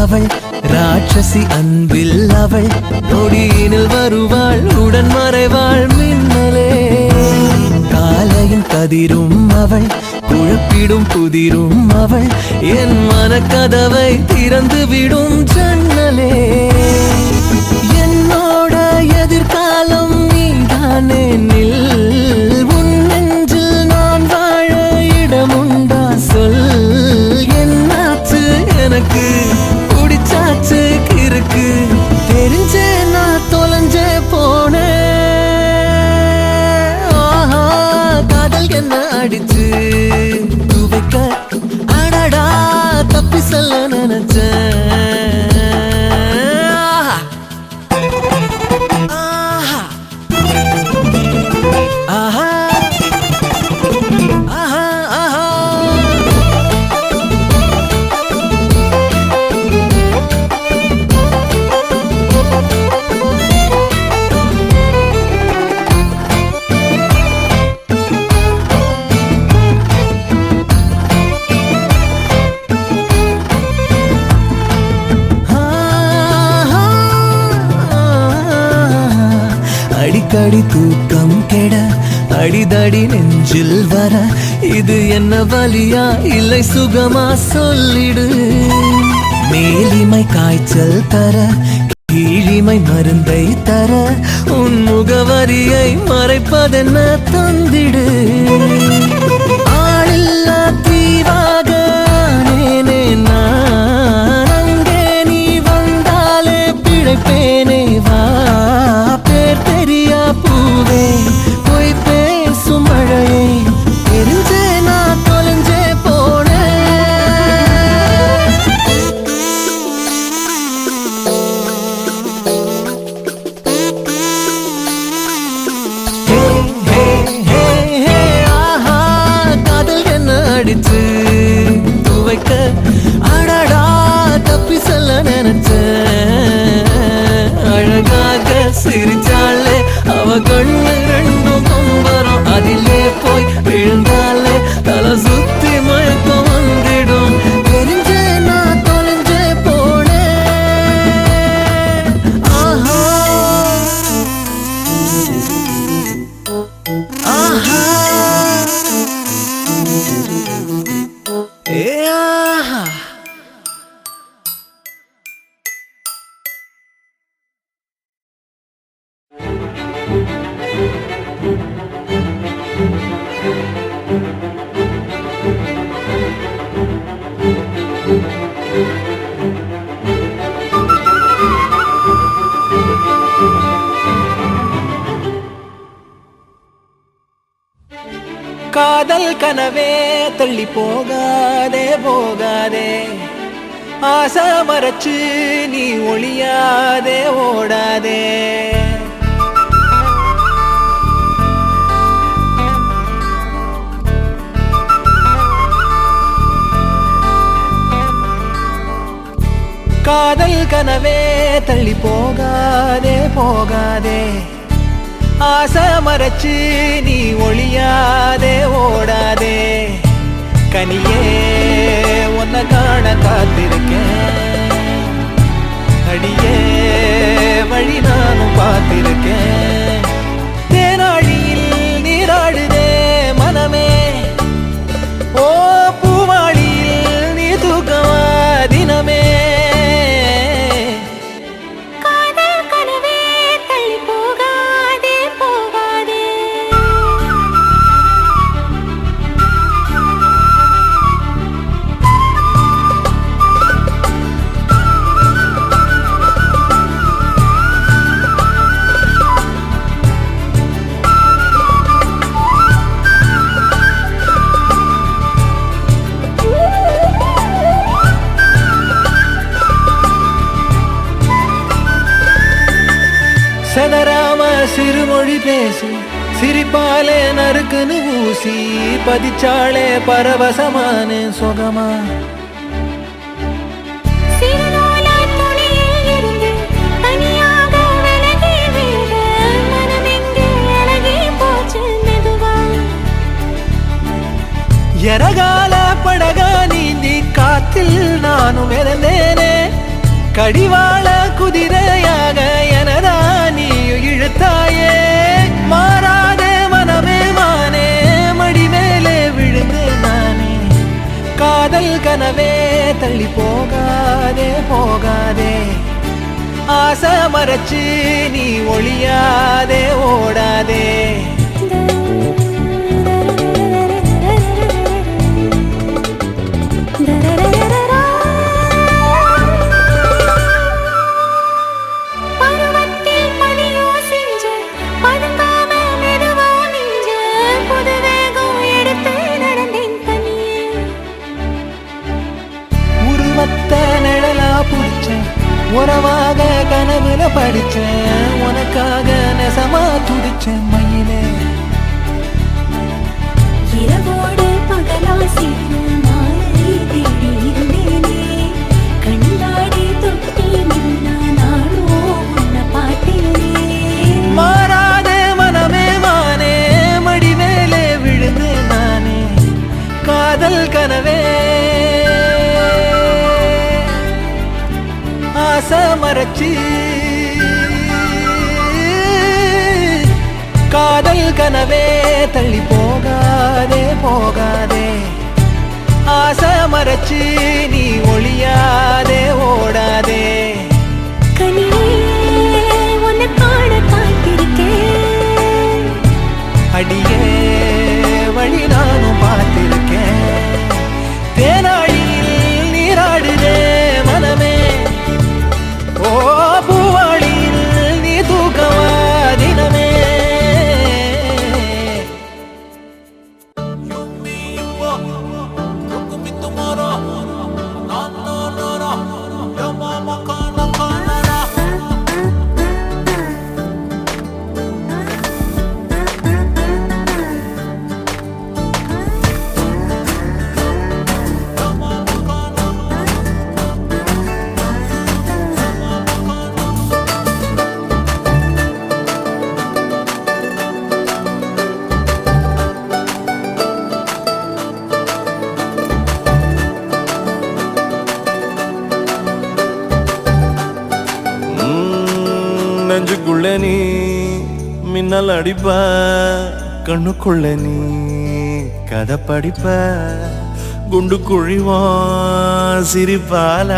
அவள் ராட்சசி அன்பில் அவள் நொடியினில் வருவாள் உடன் மறைவாள் மின்னலே காலையின் கதிரும் அவள் குழப்பிடும் புதிரும் அவள் என் மனக்கதவை திறந்து விடும் ஜன்னலே என்னோட எதிர்காலம் நீதானே நில் உன் நெஞ்சில் நான் வாழ இடமுண்டா சொல் என்னாச்சு எனக்கு பிடிச்சாச்சு கிறுக்கு தெரிஞ்சே நான் தொலைஞ்சே போனேன் காதல் என்ன அடிச்சு துவைக்க அடடா தப்பி சொல்ல நினைச்சேன் அடிக்கடி தூக்கம் கெட அடிதடி நெஞ்சில் வர இது என்ன வலியா இல்லை சுகமா சொல்லிடு மேலிமை காய்ச்சல் தர கீழிமை மருந்தை தர உன் முகவரியை மறைப்பதென்ன தந்திடு ஆளில்லா தீவாக நேனே நான் அங்கே நீ வந்தாலே பிழைப்பேனே வா தெரியா பூவே போய் பேசும் மழையை தெரிஞ்சே நான் தொலைஞ்சே போனேன் ஆஹா காதல் என்ன அடிச்சு துவைக்க அடடா தப்பி சொல்ல நினைச்சேன் அழகாக சிரிச்சாலே அவ கண்ணு ரெண்டும் பம்பரம் அதிலே போய் விழுந்தாலே தலை சுத்தி மயக்கம் வந்துடும் தெரிஞ்சே நான் தொலைஞ்சே போனேன் ஆஹா ஆஹா ஏ ஆஹா காதல் கனவே தள்ளி போகாதே போகாதே ஆசை மறைச்சு நீ ஒளியாதே ஓடாதே காதல் கனவே தள்ளி போகாதே போகாதே ஆசை மறைச்சு நீ ஒளியாதே ஓடாதே கனியே உன்னை காண காத்திருக்கேன் அடியே வழி நானும் பார்த்திருக்கேன் தேனாழியில் நீராடுதே மனமே ஓ பூவாளியில் நீ தூக்கமா தினமே செதராம சிறுமொழி பேசி சிரிப்பாலே நறுக்குன்னு ஊசி பதிச்சாளே பரவசமான சுகமா எரகால படகா நீந்தி காத்தில் நானும் இறந்தேனே கடிவாள குதிரையாக எனதா நீயு இழுத்தாயே மாறாத மனமே மானே மடி மேலே விழுந்து நானே காதல் கனவே தள்ளி போகாதே போகாதே ஆசை மறைச்சு நீ ஒளியாதே ஓடாதே உறவாக கனவுல படிச்சேன் உனக்காக நெசமா துடிச்சேன் மயிலே இரவோடு பகலா சேரும் மாலை தேடி இருந்தேனே கண்ணாடி தொட்டி நின்னா நானோ உன்னை பார்த்தேனே மாறாத மனமே மானே மடி மேலே விழுந்து நானே காதல் கனவே ஆசை மறைச்சு காதல் கனவே தள்ளி போகாதே போகாதே ஆசை மறைச்சு நீ ஒளியாதே ஓடாதே கனியே உன்னை காண காத்திருக்கேன் அடியே வழி நானும் பார்த்திருக்கேன் தேனாழியில் நீராடுதே மனமே ஓ பூவாளியில் நீ தூக்கவா தினமே நெஞ்சுக்குள்ள நீ மின்னல் அடிப்ப கண்ணுக்குள்ள நீ கதை படிப்ப குண்டு குழிவான் சிரிப்பால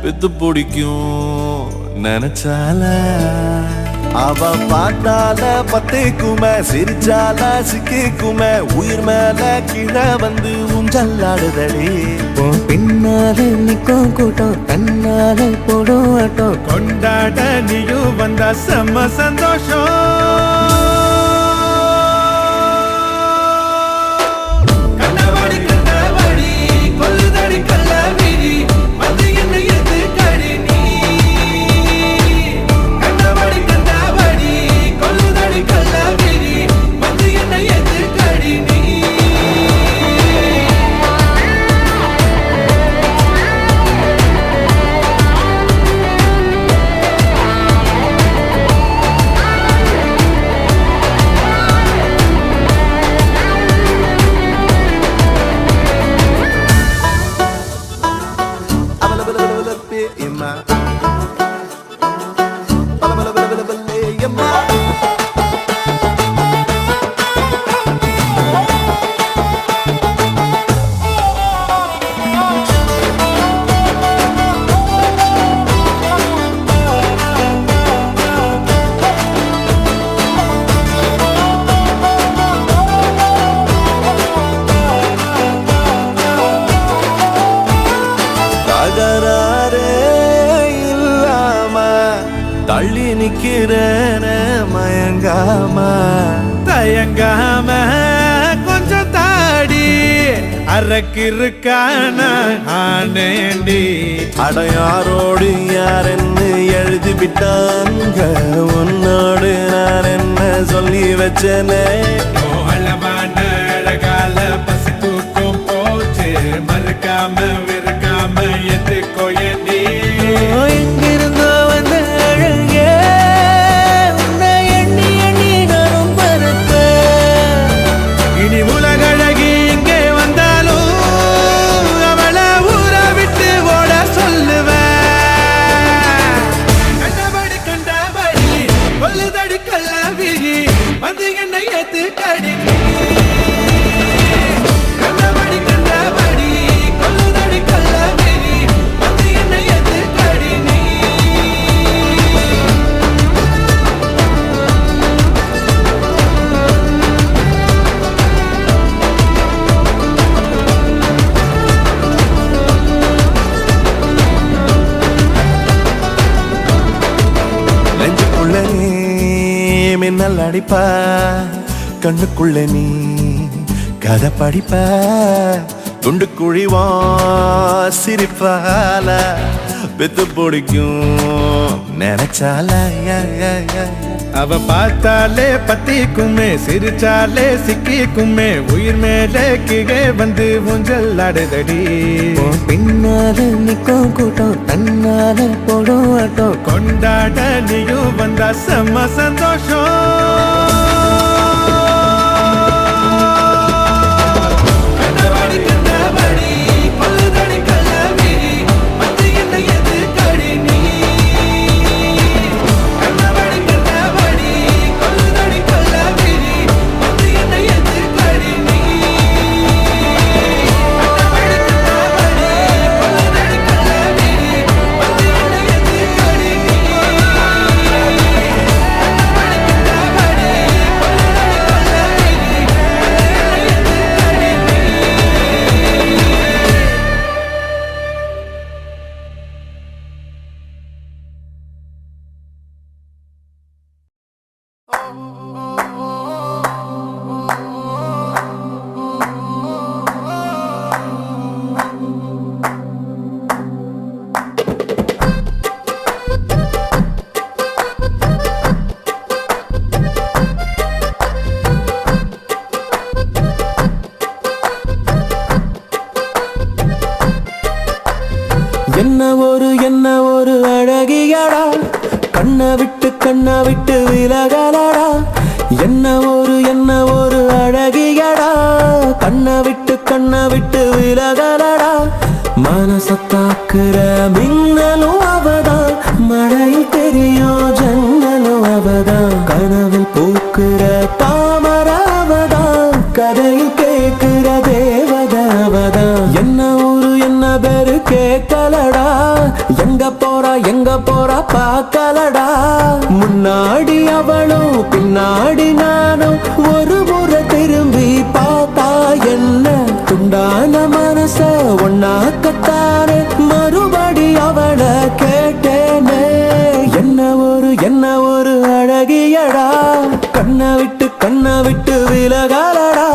பெத்து பிடிக்கும் நினைச்சால அவ பாட்டால பத்திக்குமே சிரிச்சால சிக்கிக்குமே உயிர் மேல கீழே வந்து ஊஞ்சல்லாடுதடி பின்னால நிக்கும் கூட்டம் தன்னால போடும் ஆட்டம் கொண்டாட நீயும் வந்தா செம்ம சந்தோஷம் தள்ளி நிக்கிறேன மயங்காம தயங்காம கொஞ்சம் தாடி அரக்கிருக்கான ஆனேண்டி அடையாரோடு யார் என்ன எழுதி விட்டாங்க உன்னோடு நான் என்ன சொல்லி வச்சனே அழகான அழகால பசி தூக்கம் போச்சு மறுக்காம விருக்காம எதுக்கோ எண்ணி எங்கிருந்தோ வந்த அழகே உன்னை எண்ணி எண்ணி நானும் பறப்பேன் இனி உலகழகி இங்கே வந்தாலும் அவளை ஊரை விட்டு ஓட சொல்லுவேன் மின்னல் அடிப்ப கண்ணுக்குள்ள நீ கதை படிப்ப குண்டு குழிவா சிரிப்பால பெத்து பிடிக்கும் நினைச்சால அவ பார்த்தாலே பத்திக்குமே சிரிச்சாலே சிக்கிக்குமே உயிர் மேலே கீழே வந்து ஊஞ்சல் ஆடுதடி பின்னால நிக்கும் கூட்டம் தன்னால போடும் ஆட்டம் கொண்டாட நீயும் வந்தா செம்ம சந்தோஷம் என்ன ஒரு அழகியடா கண்ணை விட்டு விலகலடா என்ன ஒரு அழகியடா கண்ணை விட்டு விலகலடா மனசத்தாக்குற மின்னலும் அவதான் மழையில் தெரியும் ஜன்னலும் அவதான் கனவில் பூக்குற தாமர அவதான் கதையில் கேட்கிற தேவதாவதான் என்ன பேரு கேட்கலடா எங்க போறா பார்க்கலடா முன்னாடி அவளும் பின்னாடி நானும் ஒரு முறை திரும்பி பார்த்தா என்ன துண்டான மனச ஒன்னாக்கத்தானே மறுபடி அவளை கேட்டேனே என்ன ஒரு அழகியடா கண்ணை விட்டு விலகலடா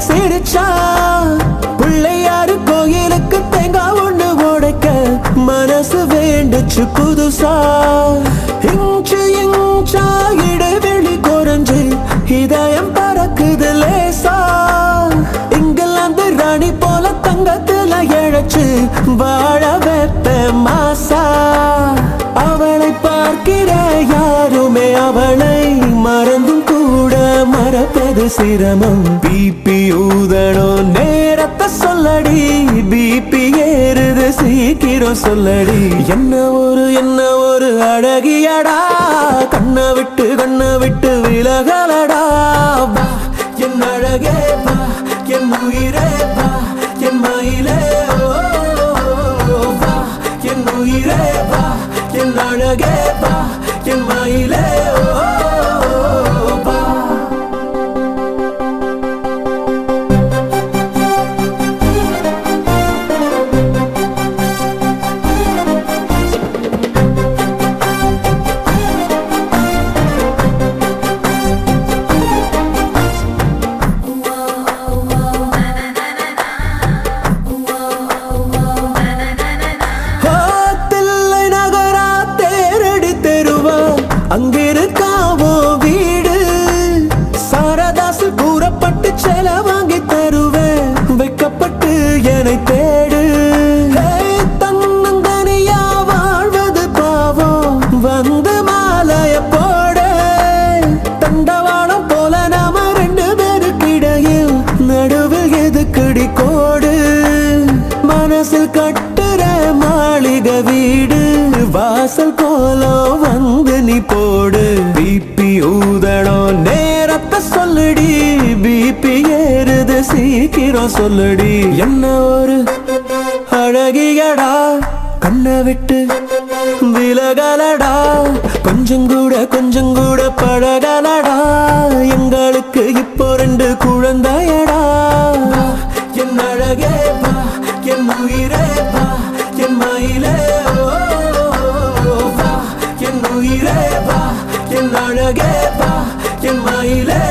சிரிச்சா பிள்ளையாரு கோயிலுக்கு தேங்காய் ஒண்ணு உடைக்க மனசு வேண்டுச்சு புதுசா இன்ச்சா இடைவெளி குறைஞ்சு இதயம் பறக்குது லேசா இங்கிலாந்து ராணி போல தங்கத்துல இழைச்சு வாழ வைப்ப மாசா அவளை பார்க்கிற யாருமே அவளை மறந்தும் கூட மறப்பது சிரமம் பிபி ஊதணும் நேரத்தை சொல்லடி பிபி ஏறுது சீக்கிரம் சொல்லடி என்ன ஒரு அழகியடா கண்ணை விட்டு விலகலடா வா என் அழகே வா என் உயிரே வா என் மயிலே வா என் உயிரே வா என் அழகே வா என் மயிலே அங்கிருக்காவோ வீடு சாரதாசு கூறப்பட்டு செல வாங்கி தருவேன் வைக்கப்பட்டு என்னை தேடு தன்னந்தனியா வாழ்வது பாவம் வந்து மாலைய போட தண்டவாளம் போல நாம ரெண்டு பேருக்கிடையில் நடுவில் எதுக்கடி கோடு மனசில் கட்டுற கூற மாளிகை வீடு வாசல் கோலம் வந்து நீ போடு பிபி ஊதணும் நேரத்தை சொல்லுடி பிபி ஏறுது சீக்கிரம் சொல்லுடி என்ன ஒரு அழகியடா கண்ணை விட்டு விலகலடா கொஞ்சம் கூட பழகலடா எங்களுக்கு இப்போ 2 குழந்தையடா என் அழகே வா என் உயிரே வா என் மயிலே வா என் உயிரே வா என் அழகே வா என் மயிலே